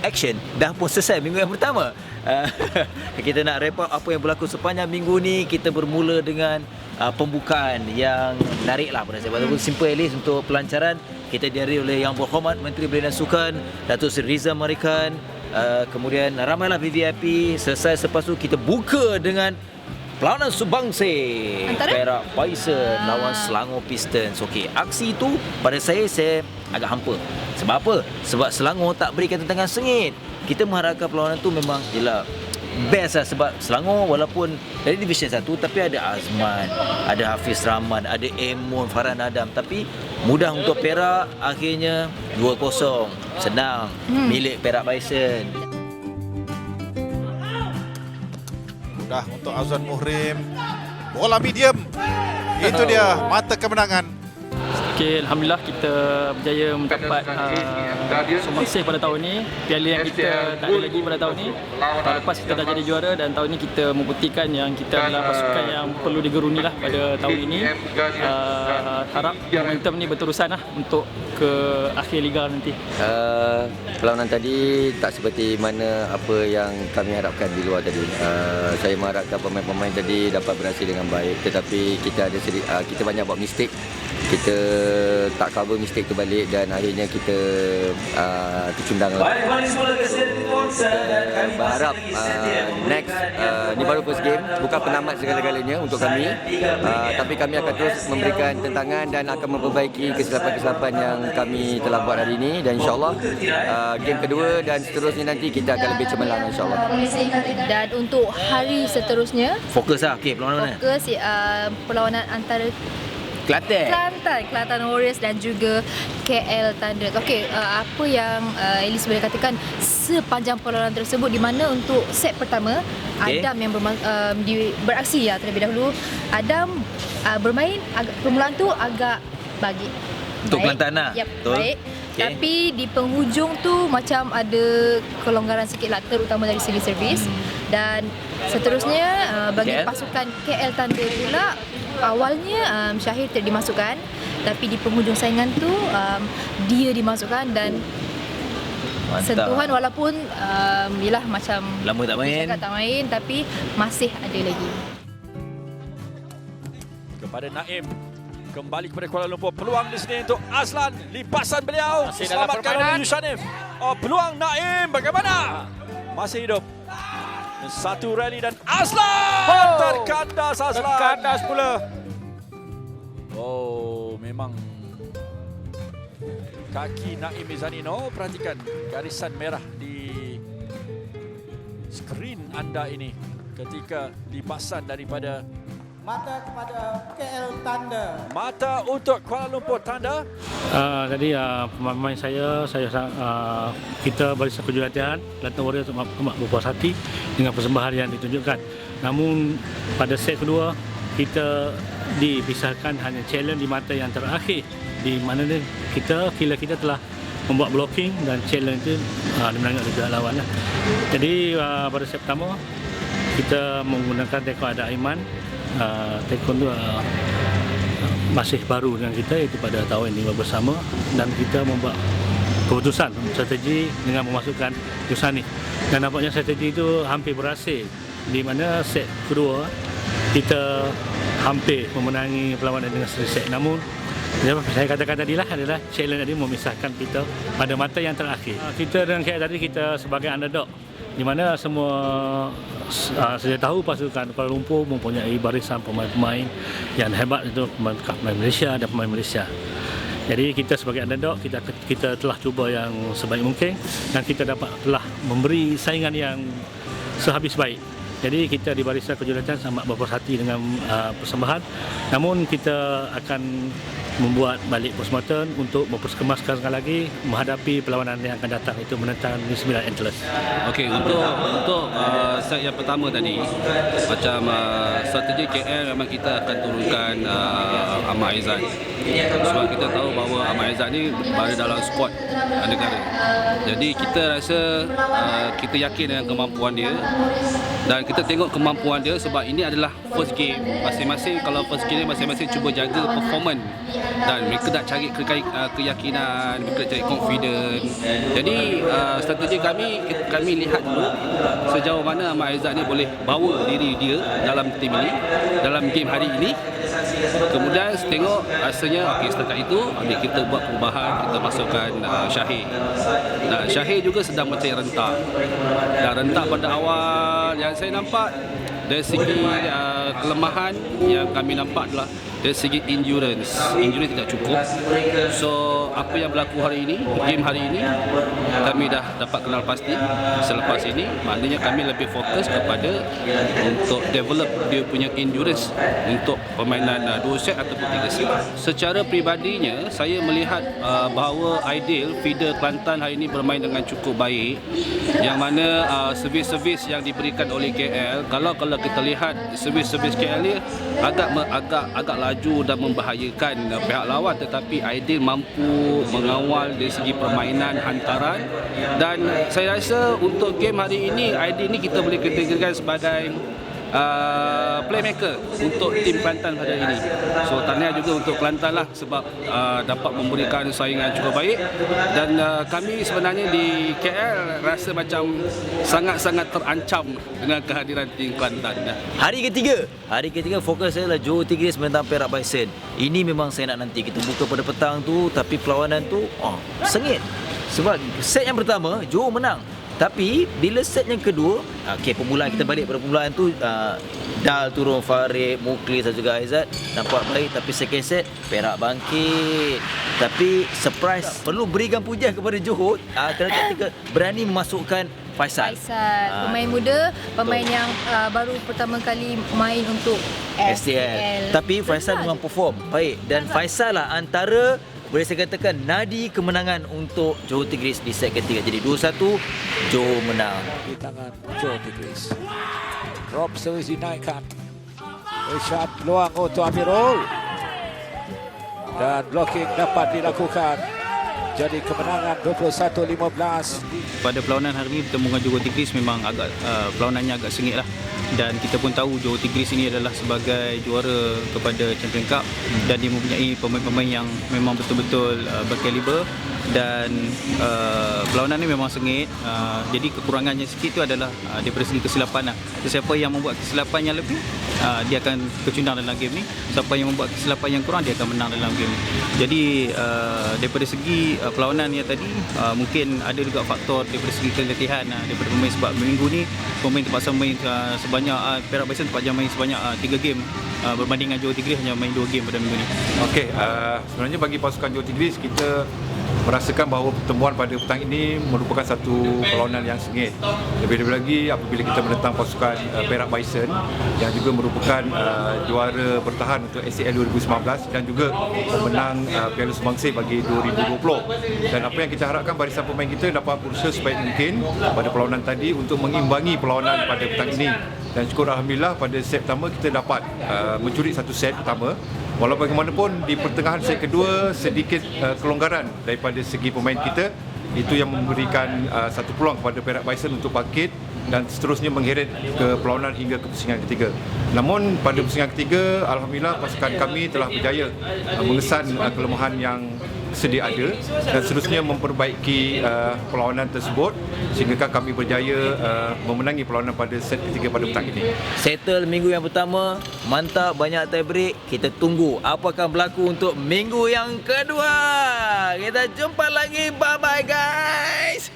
action. Dah pun selesai minggu yang pertama. Kita nak wrap up apa yang berlaku sepanjang minggu ni. Kita bermula dengan pembukaan yang menarik lah pada saya. Walaupun simple at least untuk pelancaran. Kita dihadiri oleh Yang Berhormat Menteri Belia dan Sukan Datuk Seri Rizal Marikan. Kemudian ramailah VIP. Selesai selepas tu kita buka dengan perlawanan Subangsih Perak Bison lawan Selangor Pistons. Okey, aksi itu pada saya agak hampa. Sebab apa? Sebab Selangor tak berikan tentangan sengit. Kita mengharapkan perlawanan tu memang jelah best lah, sebab Selangor walaupun dari Division 1 tapi ada Azman, ada Hafiz Rahman, ada Emon, Farhan Adam, tapi mudah untuk Perak. Akhirnya 2-0 senang milik Perak Bison. Mudah untuk Azwan Muhrim, bola medium, itu dia mata kemenangan. Okay, Alhamdulillah kita berjaya mendapat Subangsih pada tahun ini. Piala yang kita tak ada lagi pada tahun ini. Tahun lepas kita dah jadi juara dan tahun ini kita membuktikan yang kita adalah pasukan yang perlu digeruni lah pada tahun ini. Harap momentum ni berterusan lah untuk ke akhir liga nanti. Perlawanan tadi tak seperti mana apa yang kami harapkan di luar tadi. Saya mengharapkan pemain-pemain tadi dapat berhasil dengan baik, tetapi kita banyak buat mistake. Kita tak cover mistake tu balik dan akhirnya kita tercundang lah. Berharap next, ni baru first game, bukan penamat segala-galanya untuk kami, tapi kami akan terus memberikan tentangan dan akan memperbaiki kesilapan-kesilapan yang kami telah buat hari ini, dan insyaAllah game kedua dan seterusnya nanti kita akan lebih cemerlang insyaAllah. Dan untuk hari seterusnya Fokus lah. Okey, perlawanan mana? Fokus perlawanan antara Kelantan Warriors dan juga KL Thunder. Okey, apa yang Elis boleh katakan sepanjang perlawanan tersebut, di mana untuk set pertama Adam yang beraksi ya terlebih dahulu. Adam bermain permulaan tu agak bagi Untuk Kelantan lah. Yep, betul. Baik. Okay. Tapi di penghujung tu macam ada kelonggaran sikit lah, terutama dari segi servis. Dan seterusnya bagi pasukan KL Thunder pula, awalnya Syahir tidak dimasukkan, tapi di penghujung saingan tu dia dimasukkan dan mantap. Sentuhan walaupun yalah macam lama tak main, tapi masih ada lagi. Kepada Naim, kembali kepada Kuala Lumpur, peluang di sini untuk Azlan, lipasan beliau diselamatkan oleh Yushanif. Peluang Naim bagaimana? Masih hidup. Satu rally dan Azlan terkandas. Terkandas pula. Memang kaki Naim Mizanino. Perhatikan garisan merah di skrin anda ini ketika lipasan daripada mata kepada KL Thunder. Mata untuk Kuala Lumpur Thunder. Jadi pemain saya kita barisan kejuaraan Kelantan Warriors amat berpuas hati dengan persembahan yang ditunjukkan. Namun pada set kedua kita dipisahkan hanya challenge di mata yang terakhir, di mana kita telah membuat blocking dan challenge itu dimenangkan oleh pihak lawan lah. Jadi pada set pertama kita menggunakan tekon ada Aiman. Tekon tu masih baru dengan kita, iaitu pada tahun ini bersama, dan kita membuat keputusan strategi dengan memasukkan Yusani, dan nampaknya strategi itu hampir berhasil, di mana set kedua kita hampir memenangi perlawanan dengan seri set. Namun saya katakan tadilah adalah challenge tadi memisahkan kita pada mata yang terakhir. Kita dengan KL tadi kita sebagai underdog, di mana semua saya tahu pasukan Kuala Lumpur mempunyai barisan pemain-pemain yang hebat, itu pemain Malaysia dan pemain Malaysia. Jadi kita sebagai underdog kita telah cuba yang sebaik mungkin dan kita telah memberi saingan yang sehabis baik. Jadi kita di barisan kejuaraan sangat berpuas hati dengan persembahan. Namun kita akan membuat balik postmortem untuk memperkemaskan lagi menghadapi perlawanan yang akan datang, itu menentang Negeri Sembilan Antlers. Okey, untuk set yang pertama tadi, macam strategi KL memang kita akan turunkan Ahmad Aizat. Sebab kita tahu bahawa Ahmad Aizat ni berada dalam skuad negara. Jadi kita rasa kita yakin dengan kemampuan dia dan kita tengok kemampuan dia, sebab ini adalah first game. Masing-masing kalau first game masing-masing cuba jaga performance dan mereka nak cari keyakinan, mereka nak cari confident. Jadi strategi kami lihat dulu sejauh mana Ahmad Aizat ni boleh bawa diri dia dalam tim ini, dalam game hari ini. Kemudian tengok rasanya okey, setakat itu kita buat perubahan, kita masukkan Syahir. Nah, Syahir juga sedang mencari rentak. Dan rentak pada awal yang saya nampak dari segi kelemahan yang kami nampak adalah dari segi endurance tidak cukup. So apa yang berlaku hari ini, game hari ini, kami dah dapat kenal pasti. Selepas ini maknanya kami lebih fokus kepada untuk develop dia punya endurance untuk permainan 2 set ataupun 3 set. Secara peribadinya saya melihat bahawa Aidil feeder Kelantan hari ini bermain dengan cukup baik, yang mana servis-servis yang diberikan oleh KL, kalau kita lihat servis-servis KL ni agak laju dan membahayakan pihak lawan, tetapi Aidil mampu mengawal dari segi permainan hantaran. Dan saya rasa untuk game hari ini Aidil ni kita boleh kategorikan sebagai playmaker untuk tim Kelantan pada ini. So tahniah juga untuk Kelantan lah sebab dapat memberikan saingan cukup baik. Dan kami sebenarnya di KL rasa macam sangat-sangat terancam dengan kehadiran tim Kelantan. Hari ketiga fokus saya adalah Johor Tigris menentang Perak Bison. Ini memang saya nak nanti kita buka pada petang tu, tapi perlawanan tu sengit. Sebab set yang pertama Johor menang. Tapi bila set yang kedua, permulaan kita balik pada permulaan tu, Dal turun, Farid, Muklis dan juga Aizat nampak baik. Tapi second set Perak bangkit. Tapi surprise, perlu berikan pujian kepada Johor kerana ketika berani memasukkan Faisal, pemain muda, pemain yang baru pertama kali main untuk STL. Tapi Faisal memang perform baik, dan Faisal lah antara boleh saya katakan nadi kemenangan untuk Johor Tigris di set ketiga. Jadi 2-1 Johor menang. Di tangan Johor Tigris. Drop service dinaikkan. Irsyad peluang untuk Amirul. Dan blocking dapat dilakukan. Jadi kemenangan 21-15. Pada perlawanan hari ini bertemu dengan Johor Tigris memang agak perlawanannya agak sengit lah. Dan kita pun tahu Johor Tigris ini adalah sebagai juara kepada Champion Cup dan dia mempunyai pemain-pemain yang memang betul-betul berkaliber. Dan perlawanan ini memang sengit. Jadi kekurangannya sikit itu adalah daripada segi kesilapan lah. Siapa yang membuat kesilapan yang lebih, dia akan kecundang dalam game ni. Siapa yang membuat kesilapan yang kurang, dia akan menang dalam game ni. Jadi daripada segi perlawanan yang tadi, mungkin ada juga faktor daripada segi keletihan daripada pemain, sebab minggu ni pemain terpaksa main sebanyak Perak Bison terpaksa main sebanyak 3 game berbanding dengan Johor Tigris hanya main 2 game pada minggu ni. Okey, sebenarnya bagi pasukan Johor Tigris, kita merasakan bahawa pertemuan pada petang ini merupakan satu perlawanan yang sengit. Lebih-lebih lagi apabila kita menentang pasukan Perak Bison yang juga merupakan juara bertahan untuk SCL 2019 dan juga pemenang Piala Sumbangsi bagi 2020. Dan apa yang kita harapkan barisan pemain kita dapat berusaha sebaik mungkin pada perlawanan tadi untuk mengimbangi perlawanan pada petang ini. Dan syukur alhamdulillah pada set pertama kita dapat mencuri satu set pertama. Walau bagaimanapun di pertengahan set kedua sedikit kelonggaran daripada segi pemain kita, itu yang memberikan satu peluang kepada Perak Bison untuk bangkit dan seterusnya mengheret ke perlawanan hingga ke pusingan ketiga. Namun pada pusingan ketiga, alhamdulillah pasukan kami telah berjaya mengesan kelemahan yang sedia ada dan seterusnya memperbaiki perlawanan tersebut sehingga kami berjaya memenangi perlawanan pada set ketiga pada petang ini. Settle minggu yang pertama, mantap, banyak tie break. Kita tunggu apa akan berlaku untuk minggu yang kedua. Kita jumpa lagi, bye bye guys.